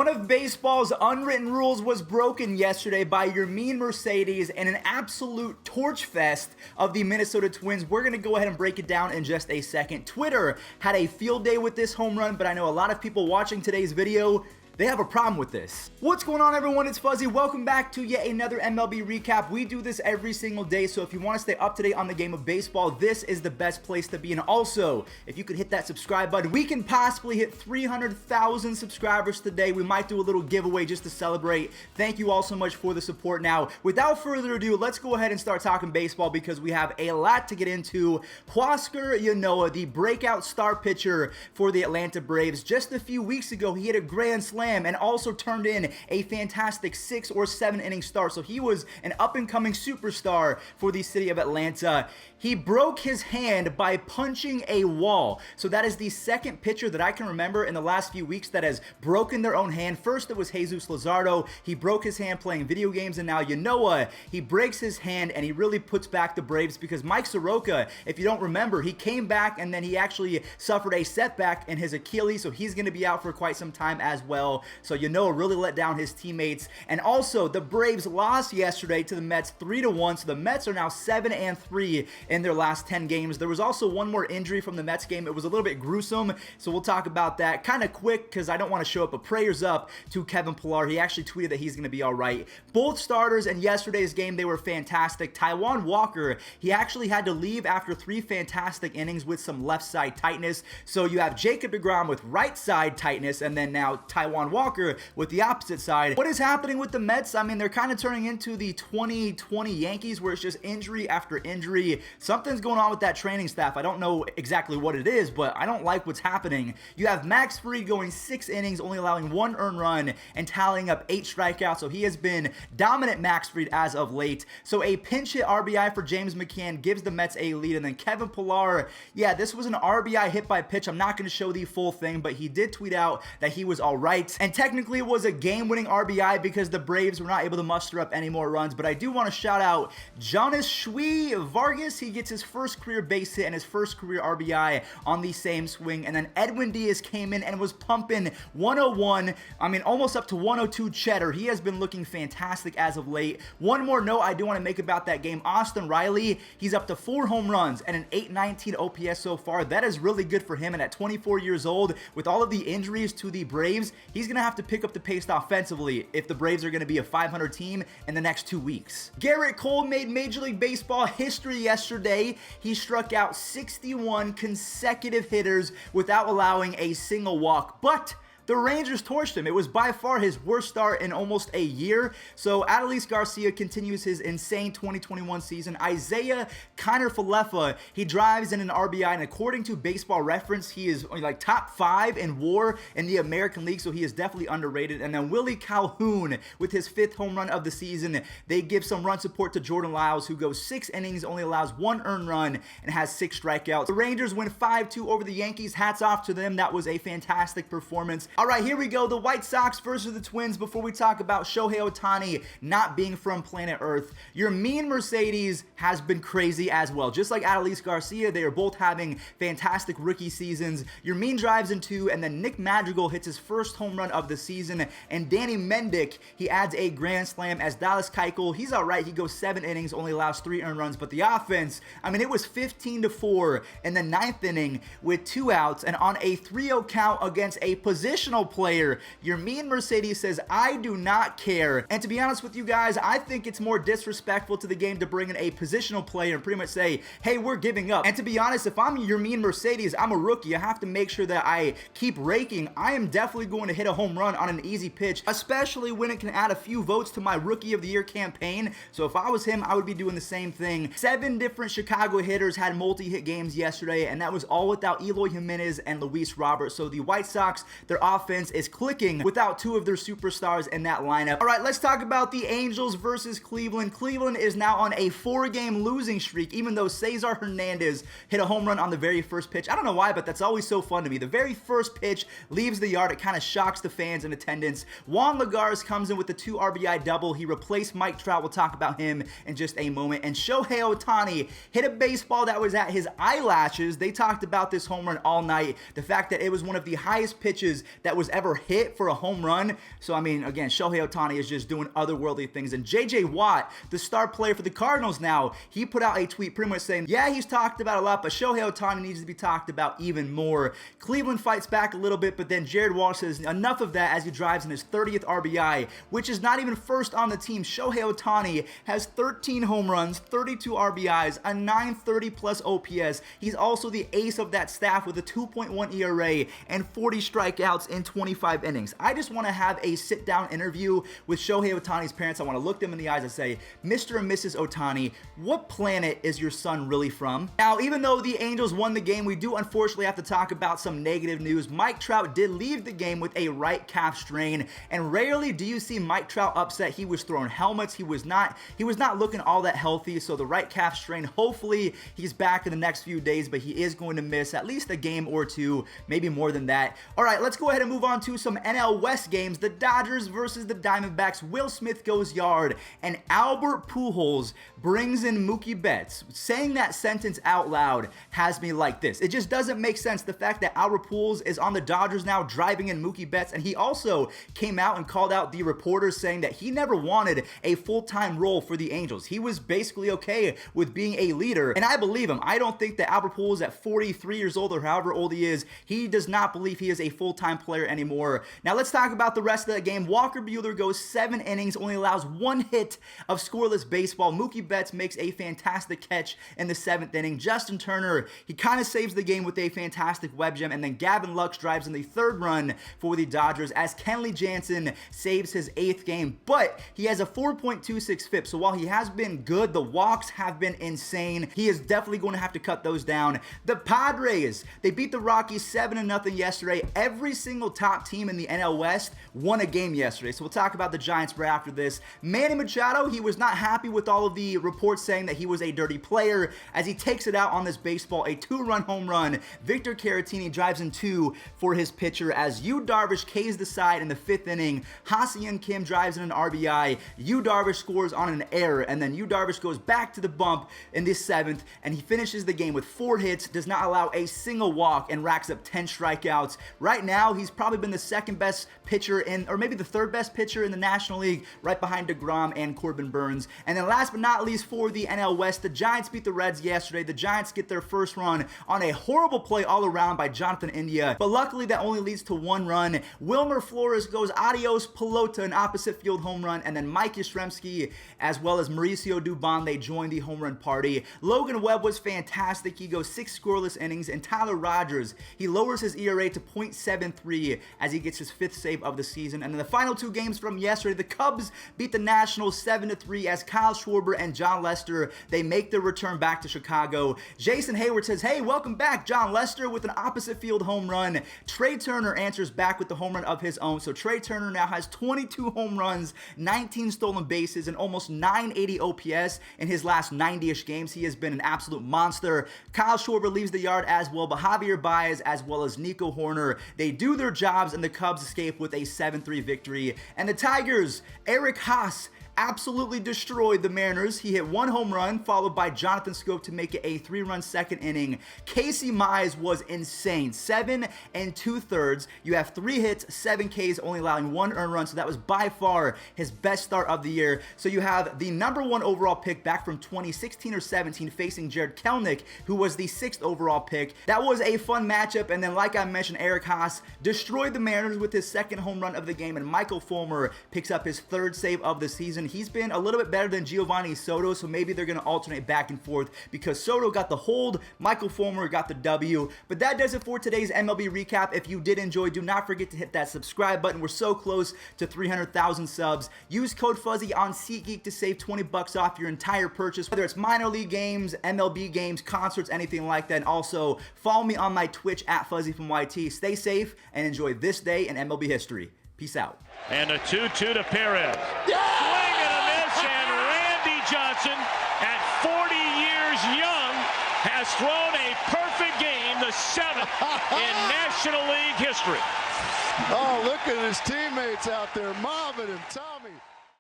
One of baseball's unwritten rules was broken yesterday by your mean Mercedes in an absolute torch fest of the Minnesota Twins. We're going to go ahead and break it down in just a second. Twitter had a field day with this home run, but I know a lot of people watching today's video, they have a problem with this. What's going on, everyone? It's Fuzzy. Welcome back to yet another MLB recap. We do this every single day, so if you want to stay up to date on the game of baseball, this is the best place to be. And also, if you could hit that subscribe button, we can possibly hit 300,000 subscribers today. We might do a little giveaway just to celebrate. Thank you all so much for the support. Now, without further ado, let's go ahead and start talking baseball because we have a lot to get into. Huascar Ynoa, the breakout star pitcher for the Atlanta Braves. Just a few weeks ago, he hit a grand slam and also turned in a fantastic 6 or 7 inning start. So he was an up-and-coming superstar for the city of Atlanta. He broke his hand by punching a wall. So that is the second pitcher that I can remember in the last few weeks that has broken their own hand. First, it was Jesus Luzardo. He broke his hand playing video games, and now Ynoa, he breaks his hand and he really puts back the Braves because Mike Soroka, if you don't remember, he came back and then he actually suffered a setback in his Achilles, so he's going to be out for quite some time as well. So Ynoa really let down his teammates. And also, the Braves lost yesterday to the Mets 3-1, so the Mets are now 7-3 in their last 10 games. There was also one more injury from the Mets game. It was a little bit gruesome, so we'll talk about that kind of quick because I don't want to show up, but prayers up to Kevin Pillar. He actually tweeted that he's going to be all right. Both starters in yesterday's game, they were fantastic. Taijuan Walker, he actually had to leave after 3 fantastic innings with some left side tightness. So you have Jacob deGrom with right side tightness, and then now Taijuan Walker with the opposite side. What is happening with the Mets? I mean, they're kind of turning into the 2020 Yankees where it's just injury after injury. Something's going on with that training staff. I don't know exactly what it is, but I don't like what's happening. You have Max Fried going 6 innings, only allowing 1 earned run and tallying up 8 strikeouts. So he has been dominant, Max Fried, as of late. So a pinch hit RBI for James McCann gives the Mets a lead. And then Kevin Pillar, yeah, this was an RBI hit by pitch. I'm not going to show the full thing, but he did tweet out that he was all right. And technically it was a game-winning RBI because the Braves were not able to muster up any more runs. But I do want to shout out Jonas Shui Vargas. He gets his first career base hit and his first career RBI on the same swing. And then Edwin Diaz came in and was pumping 101, I mean almost up to 102 cheddar. He has been looking fantastic as of late. One more note I do want to make about that game. Austin Reilly, he's up to 4 home runs and an 819 OPS so far. That is really good for him. And at 24 years old, with all of the injuries to the Braves, he's going to have to pick up the pace offensively if the Braves are going to be a 500 team in the next 2 weeks. Garrett Cole made Major League Baseball history yesterday. He struck out 61 consecutive hitters without allowing a single walk, but the Rangers torched him. It was by far his worst start in almost a year. So Adolis Garcia continues his insane 2021 season. Isaiah Kiner-Falefa, he drives in an RBI, and according to Baseball Reference, he is like top 5 in WAR in the American League, so he is definitely underrated. And then Willie Calhoun with his 5th home run of the season. They give some run support to Jordan Lyles, who goes 6 innings, only allows 1 earned run, and has 6 strikeouts. The Rangers win 5-2 over the Yankees. Hats off to them. That was a fantastic performance. All right, here we go. The White Sox versus the Twins. Before we talk about Shohei Ohtani not being from planet Earth, your mean Mercedes has been crazy as well. Just like Adolis Garcia, they are both having fantastic rookie seasons. Your mean drives in 2, and then Nick Madrigal hits his first home run of the season, and Danny Mendick, he adds a grand slam as Dallas Keuchel. He's all right. He goes 7 innings, only allows 3 earned runs, but the offense, I mean, it was 15-4 in the 9th inning with 2 outs, and on a 3-0 count against a positional player, your mean Mercedes says, I do not care. And to be honest with you guys, I think it's more disrespectful to the game to bring in a positional player and pretty much say, hey, we're giving up. And to be honest, if I'm your mean Mercedes, I'm a rookie. I have to make sure that I keep raking. I am definitely going to hit a home run on an easy pitch, especially when it can add a few votes to my Rookie of the Year campaign. So if I was him, I would be doing the same thing. 7 different Chicago hitters had multi-hit games yesterday, and that was all without Eloy Jimenez and Luis Robert. So the White Sox, their offense is clicking without 2 of their superstars in that lineup. All right, let's talk about the Angels versus Cleveland. Cleveland is now on a 4-game losing streak, even though Cesar Hernandez hit a home run on the very first pitch. I don't know why, but that's always so fun to me. The very first pitch leaves the yard. It kind of shocks the fans in attendance. Juan Lagares comes in with the 2 RBI double. He replaced Mike Trout. We'll talk about him in just a moment. And Shohei Ohtani hit a baseball that was at his eyelashes. They talked about this home run all night. The fact that it was one of the highest pitches that was ever hit for a home run. So, I mean, again, Shohei Ohtani is just doing otherworldly things. And J.J. Watt, the star player for the Cardinals now, he put out a tweet pretty much saying, yeah, he's talked about a lot, but Shohei Ohtani needs to be talked about even more. Cleveland fights back a little bit, but then Jared Walsh says enough of that as he drives in his 30th RBI, which is not even first on the team. Shohei Ohtani has 13 home runs, 32 RBIs, a 930 plus OPS. He's also the ace of that staff with a 2.1 ERA and 40 strikeouts in 25 innings. I just want to have a sit-down interview with Shohei Ohtani's parents. I want to look them in the eyes and say, Mr. and Mrs. Ohtani, what planet is your son really from? Now, even though the Angels won the game, we do unfortunately have to talk about some negative news. Mike Trout did leave the game with a right calf strain, and rarely do you see Mike Trout upset. He was throwing helmets. He was not looking all that healthy, so the right calf strain, hopefully he's back in the next few days, but he is going to miss at least a game or two, maybe more than that. All right, let's go ahead and move on to some NL West games. The Dodgers versus the Diamondbacks. Will Smith goes yard, and Albert Pujols brings in Mookie Betts. Saying that sentence out loud has me like this. It just doesn't make sense. The fact that Albert Pujols is on the Dodgers now driving in Mookie Betts, and he also came out and called out the reporters saying that he never wanted a full-time role for the Angels. He was basically okay with being a leader, and I believe him. I don't think that Albert Pujols at 43 years old or however old he is, he does not believe he is a full-time player anymore. Now let's talk about the rest of the game. Walker Buehler goes 7 innings, only allows 1 hit of scoreless baseball. Mookie Betts makes a fantastic catch in the 7th inning. Justin Turner, he kind of saves the game with a fantastic web gem, and then Gavin Lux drives in the 3rd run for the Dodgers as Kenley Jansen saves his 8th game, but he has a 4.26 FIP, so while he has been good, the walks have been insane. He is definitely going to have to cut those down. The Padres, they beat the Rockies 7-0 yesterday. Every single top team in the NL West won a game yesterday, so we'll talk about the Giants right after this. Manny Machado, he was not happy with all of the reports saying that he was a dirty player as he takes it out on this baseball, a 2-run home run. Victor Caratini drives in 2 for his pitcher as Yu Darvish K's the side in the 5th inning. Ha-Seong Kim drives in an RBI. Yu Darvish scores on an error, and then Yu Darvish goes back to the bump in the 7th, and he finishes the game with 4 hits, does not allow a single walk, and racks up 10 strikeouts. Right now, he's probably been the 2nd best pitcher in, or maybe the 3rd best pitcher in the National League, right behind DeGrom and Corbin Burns. And then last but not least for the NL West, the Giants beat the Reds yesterday. The Giants get their first run on a horrible play all around by Jonathan India, but luckily that only leads to 1 run. Wilmer Flores goes adios pelota, an opposite field home run, and then Mike Yastrzemski as well as Mauricio Dubon, they join the home run party. Logan Webb was fantastic. He goes 6 scoreless innings, and Tyler Rogers, he lowers his ERA to .73 as he gets his 5th save of the season. And then the final 2 games from yesterday, the Cubs beat the Nationals 7-3 as Kyle Schwarber and John Lester, they make their return back to Chicago. Jason Hayward says, hey, welcome back, John Lester, with an opposite field home run. Trey Turner answers back with the home run of his own. So Trey Turner now has 22 home runs, 19 stolen bases, and almost 980 OPS in his last 90-ish games. He has been an absolute monster. Kyle Schwarber leaves the yard as well, but Javier Baez as well as Nico Horner, they do their jobs, and the Cubs escape with a 7-3 victory. And the Tigers, Eric Haas, absolutely destroyed the Mariners. He hit 1 home run, followed by Jonathan Scope to make it a 3-run 2nd inning. Casey Mize was insane. 7 2/3. You have 3 hits, 7 Ks, only allowing 1 earned run, so that was by far his best start of the year. So you have the #1 overall pick back from 2016 or 17 facing Jared Kelenic, who was the 6th overall pick. That was a fun matchup, and then like I mentioned, Eric Haas destroyed the Mariners with his 2nd home run of the game, and Michael Fulmer picks up his 3rd save of the season. He's been a little bit better than Giovanni Soto, so maybe they're going to alternate back and forth because Soto got the hold, Michael Fulmer got the W. But that does it for today's MLB recap. If you did enjoy, do not forget to hit that subscribe button. We're so close to 300,000 subs. Use code Fuzzy on SeatGeek to save $20 off your entire purchase, whether it's minor league games, MLB games, concerts, anything like that. And also, follow me on my Twitch at Fuzzy from YT. Stay safe and enjoy this day in MLB history. Peace out. And a 2-2 to Perez. Yeah! Swing and a miss, and Randy Johnson, at 40 years young, has thrown a perfect game, the 7th in National League history. Oh, look at his teammates out there, Marvin and Tom.